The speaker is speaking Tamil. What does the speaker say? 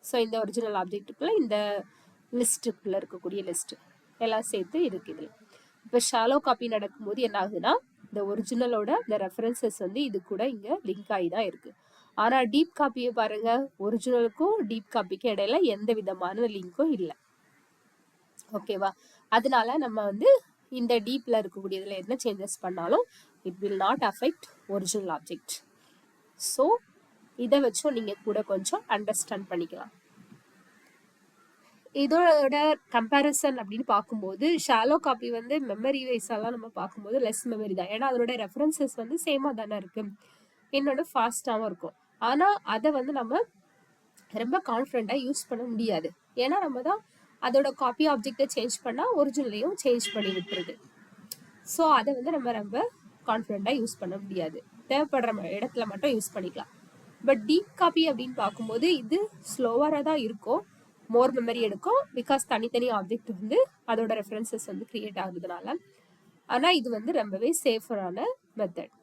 ஸோ இந்த ஒரிஜினல் ஆப்ஜெக்ட்டுக்குள்ள இந்த லிஸ்ட்டுக்குள்ள இருக்கக்கூடிய லிஸ்ட் எல்லாம் சேர்த்து இருக்கு இதில். இப்போ ஷாலோ காப்பி நடக்கும்போது என்ன ஆகுதுன்னா இந்த ஒரிஜினலோட இந்த ரெஃபரன்சஸ் வந்து இது கூட இங்கே லிங்க் ஆகி தான் இருக்கு. ஆனால் டீப் காப்பியை பாருங்க, ஒரிஜினலுக்கும் டீப் காப்பிக்கும் இடையில எந்த விதமான லிங்க்கும் இல்லை. ஓகேவா? அதனால நம்ம வந்து இந்த டீப்ல இருக்கக்கூடியதுல என்ன சேஞ்சஸ் பண்ணாலும் it will not affect original object. So இதை வச்சும் நீங்க கூட கொஞ்சம் அண்டர்ஸ்டாண்ட் பண்ணிக்கலாம். இதோட கம்பேரிசன் அப்படின்னு பார்க்கும்போது ஷாலோ காப்பி வந்து மெமரி வைஸாலாம் நம்ம பார்க்கும்போது லெஸ் மெமரி தான். ஏன்னா அதோட ரெஃபரன்சஸ் வந்து சேமாக தானே இருக்கு, என்னோட ஃபாஸ்டாகவும் இருக்கும். ஆனால் அதை வந்து நம்ம ரொம்ப கான்ஃபிடென்ட்டாக யூஸ் பண்ண முடியாது. ஏன்னா நம்ம தான் அதோட காப்பி ஆப்ஜெக்டை சேஞ்ச் பண்ணால் ஒரிஜினலையும் சேஞ்ச் பண்ணி விட்டுருது. ஸோ அதை வந்து நம்ம ரொம்ப கான்ஃபிடென்ட்டாக யூஸ் பண்ண முடியாது. தேவைப்படுற இடத்துல மட்டும் யூஸ் பண்ணிக்கலாம். பட் டீப் காப்பி அப்படின்னு பார்க்கும்போது இது ஸ்லோவராக தான் இருக்கும், மோர் மெமரி எடுக்கும். பிகாஸ் தனித்தனி ஆப்ஜெக்ட் வந்து அதோட ரெஃபரன்சஸ் வந்து கிரியேட் ஆகுதுனால. ஆனால் இது வந்து ரொம்பவே சேஃபரான மெத்தட்.